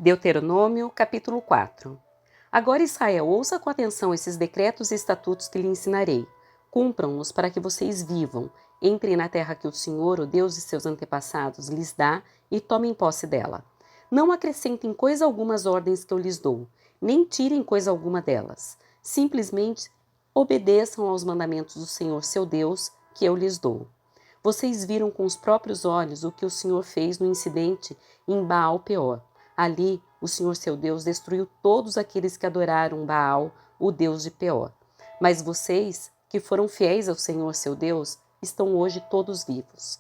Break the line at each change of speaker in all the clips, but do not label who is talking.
Deuteronômio, capítulo 4. Agora, Israel, ouça com atenção esses decretos e estatutos que lhe ensinarei. Cumpram-nos para que vocês vivam, entrem na terra que o Senhor, o Deus de seus antepassados, lhes dá e tomem posse dela. Não acrescentem coisa alguma às ordens que eu lhes dou, nem tirem coisa alguma delas. Simplesmente obedeçam aos mandamentos do Senhor, seu Deus, que eu lhes dou. Vocês viram com os próprios olhos o que o Senhor fez no incidente em Baal-Peor. Ali, o Senhor seu Deus destruiu todos aqueles que adoraram Baal, o Deus de Peor. Mas vocês, que foram fiéis ao Senhor seu Deus, estão hoje todos vivos.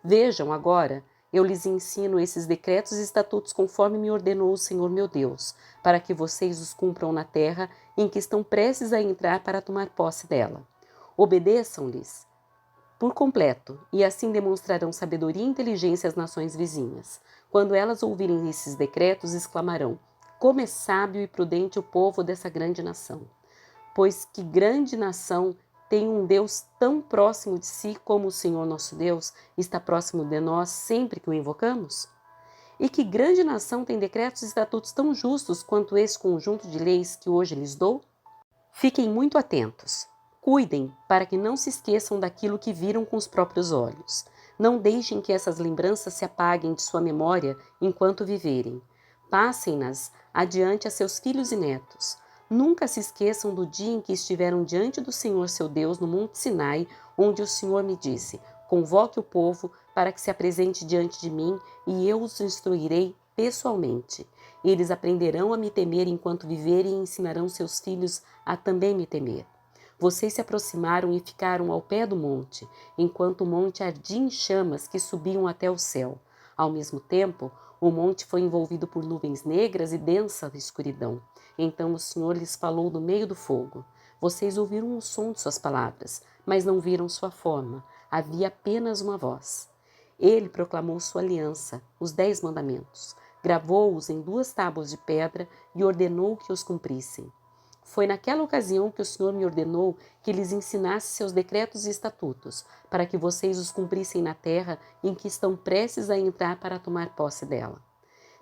Vejam agora, eu lhes ensino esses decretos e estatutos conforme me ordenou o Senhor meu Deus, para que vocês os cumpram na terra em que estão prestes a entrar para tomar posse dela. Obedeçam-lhes por completo, e assim demonstrarão sabedoria e inteligência às nações vizinhas. Quando elas ouvirem esses decretos, exclamarão: como é sábio e prudente o povo dessa grande nação! Pois que grande nação tem um Deus tão próximo de si como o Senhor nosso Deus está próximo de nós sempre que o invocamos? E que grande nação tem decretos e estatutos tão justos quanto esse conjunto de leis que hoje lhes dou? Fiquem muito atentos. Cuidem para que não se esqueçam daquilo que viram com os próprios olhos. Não deixem que essas lembranças se apaguem de sua memória enquanto viverem. Passem-nas adiante a seus filhos e netos. Nunca se esqueçam do dia em que estiveram diante do Senhor seu Deus no Monte Sinai, onde o Senhor me disse: convoque o povo para que se apresente diante de mim e eu os instruirei pessoalmente. Eles aprenderão a me temer enquanto viverem e ensinarão seus filhos a também me temer. Vocês se aproximaram e ficaram ao pé do monte, enquanto o monte ardia em chamas que subiam até o céu. Ao mesmo tempo, o monte foi envolvido por nuvens negras e densa escuridão. Então o Senhor lhes falou do meio do fogo. Vocês ouviram o som de suas palavras, mas não viram sua forma. Havia apenas uma voz. Ele proclamou sua aliança, os 10 mandamentos. Gravou-os em 2 tábuas de pedra e ordenou que os cumprissem. Foi naquela ocasião que o Senhor me ordenou que lhes ensinasse seus decretos e estatutos, para que vocês os cumprissem na terra em que estão prestes a entrar para tomar posse dela.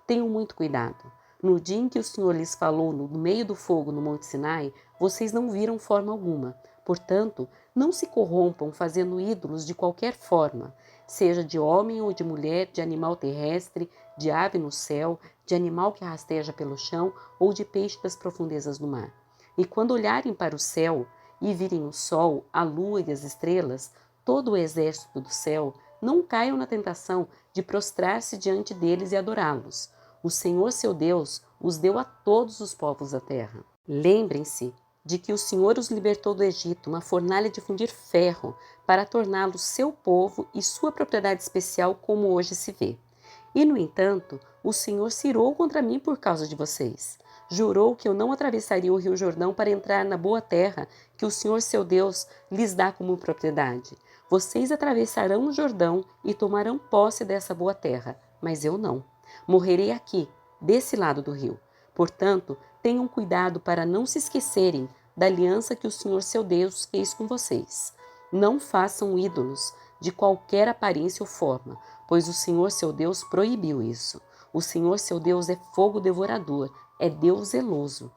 Tenham muito cuidado. No dia em que o Senhor lhes falou no meio do fogo no Monte Sinai, vocês não viram forma alguma. Portanto, não se corrompam fazendo ídolos de qualquer forma, seja de homem ou de mulher, de animal terrestre, de ave no céu, de animal que rasteja pelo chão ou de peixe das profundezas do mar. E quando olharem para o céu e virem o sol, a lua e as estrelas, todo o exército do céu, não caiam na tentação de prostrar-se diante deles e adorá-los. O Senhor seu Deus os deu a todos os povos da terra. Lembrem-se de que o Senhor os libertou do Egito, uma fornalha de fundir ferro, para torná-los seu povo e sua propriedade especial, como hoje se vê. E, no entanto, o Senhor se irou contra mim por causa de vocês. Jurou que eu não atravessaria o rio Jordão para entrar na boa terra que o Senhor seu Deus lhes dá como propriedade. Vocês atravessarão o Jordão e tomarão posse dessa boa terra, mas eu não. Morrerei aqui, desse lado do rio. Portanto, tenham cuidado para não se esquecerem da aliança que o Senhor seu Deus fez com vocês. Não façam ídolos de qualquer aparência ou forma, pois o Senhor seu Deus proibiu isso. O Senhor seu Deus é fogo devorador, é Deus zeloso.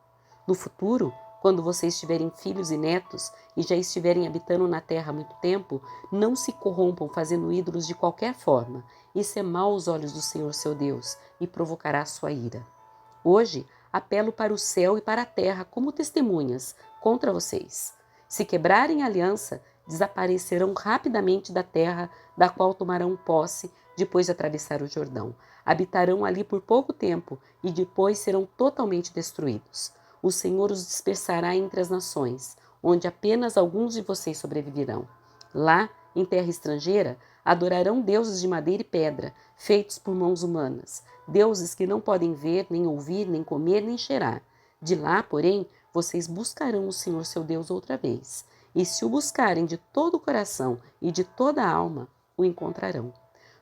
No futuro, quando vocês tiverem filhos e netos e já estiverem habitando na terra há muito tempo, não se corrompam fazendo ídolos de qualquer forma. Isso é mau aos olhos do Senhor seu Deus e provocará sua ira. Hoje, apelo para o céu e para a terra como testemunhas contra vocês. Se quebrarem a aliança, desaparecerão rapidamente da terra da qual tomarão posse depois de atravessar o Jordão. Habitarão ali por pouco tempo e depois serão totalmente destruídos. O Senhor os dispersará entre as nações, onde apenas alguns de vocês sobreviverão. Lá, em terra estrangeira, adorarão deuses de madeira e pedra, feitos por mãos humanas, deuses que não podem ver, nem ouvir, nem comer, nem cheirar. De lá, porém, vocês buscarão o Senhor seu Deus outra vez. E se o buscarem de todo o coração e de toda a alma, o encontrarão.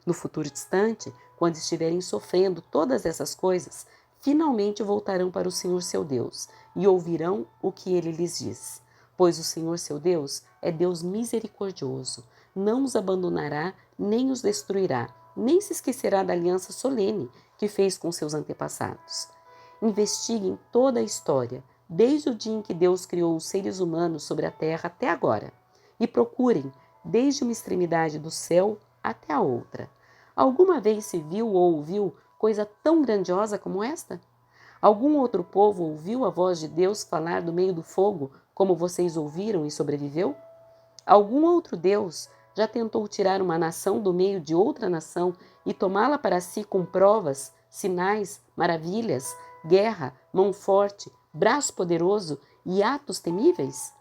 No futuro distante, quando estiverem sofrendo todas essas coisas, finalmente voltarão para o Senhor seu Deus e ouvirão o que ele lhes diz. Pois o Senhor seu Deus é Deus misericordioso, não os abandonará, nem os destruirá, nem se esquecerá da aliança solene que fez com seus antepassados. Investiguem toda a história, desde o dia em que Deus criou os seres humanos sobre a terra até agora, e procurem, desde uma extremidade do céu até a outra. Alguma vez se viu ou ouviu coisa tão grandiosa como esta? Algum outro povo ouviu a voz de Deus falar do meio do fogo, como vocês ouviram e sobreviveu? Algum outro Deus já tentou tirar uma nação do meio de outra nação e tomá-la para si com provas, sinais, maravilhas, guerra, mão forte, braço poderoso e atos temíveis?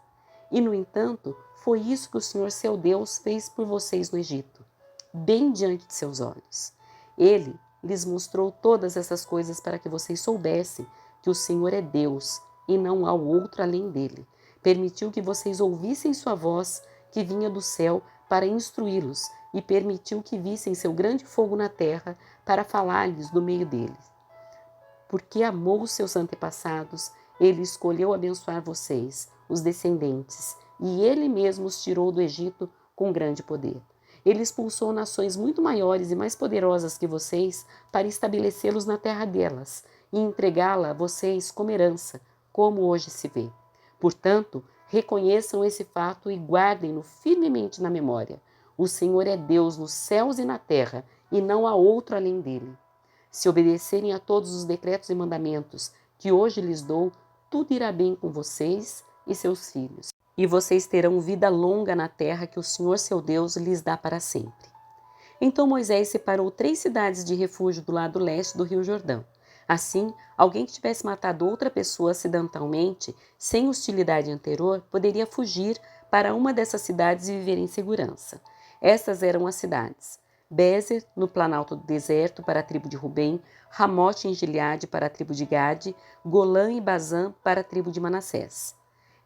E, no entanto, foi isso que o Senhor seu Deus fez por vocês no Egito, bem diante de seus olhos. Ele lhes mostrou todas essas coisas para que vocês soubessem que o Senhor é Deus e não há outro além dele. Permitiu que vocês ouvissem sua voz que vinha do céu para instruí-los e permitiu que vissem seu grande fogo na terra para falar-lhes do meio deles. Porque amou os seus antepassados, ele escolheu abençoar vocês, os descendentes, e ele mesmo os tirou do Egito com grande poder. Ele expulsou nações muito maiores e mais poderosas que vocês para estabelecê-los na terra delas e entregá-la a vocês como herança, como hoje se vê. Portanto, reconheçam esse fato e guardem-no firmemente na memória. O Senhor é Deus nos céus e na terra, e não há outro além dele. Se obedecerem a todos os decretos e mandamentos que hoje lhes dou, tudo irá bem com vocês e seus filhos. E vocês terão vida longa na terra que o Senhor seu Deus lhes dá para sempre. Então Moisés separou 3 cidades de refúgio do lado leste do rio Jordão. Assim, alguém que tivesse matado outra pessoa acidentalmente, sem hostilidade anterior, poderia fugir para uma dessas cidades e viver em segurança. Estas eram as cidades: Bézer, no planalto do deserto, para a tribo de Rubem; Ramote em Gileade, para a tribo de Gade; Golã e Bazã, para a tribo de Manassés.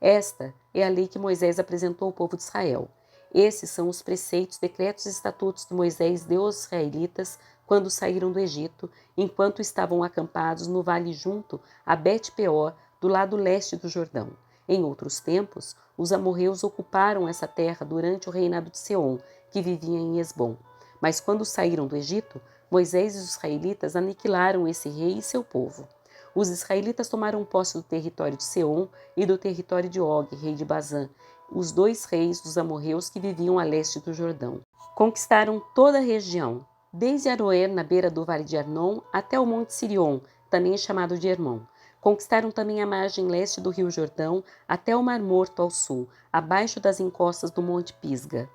Esta é a lei que Moisés apresentou ao povo de Israel. Esses são os preceitos, decretos e estatutos que Moisés deu aos israelitas quando saíram do Egito, enquanto estavam acampados no vale junto a Bet-peor, do lado leste do Jordão. Em outros tempos, os amorreus ocuparam essa terra durante o reinado de Seom, que vivia em Hesbom. Mas quando saíram do Egito, Moisés e os israelitas aniquilaram esse rei e seu povo. Os israelitas tomaram posse do território de Seom e do território de Og, rei de Bazã, os 2 reis dos amorreus que viviam a leste do Jordão. Conquistaram toda a região, desde Aroer, na beira do vale de Arnon, até o monte Sirion, também chamado de Hermon. Conquistaram também a margem leste do rio Jordão, até o Mar Morto ao sul, abaixo das encostas do monte Pisga.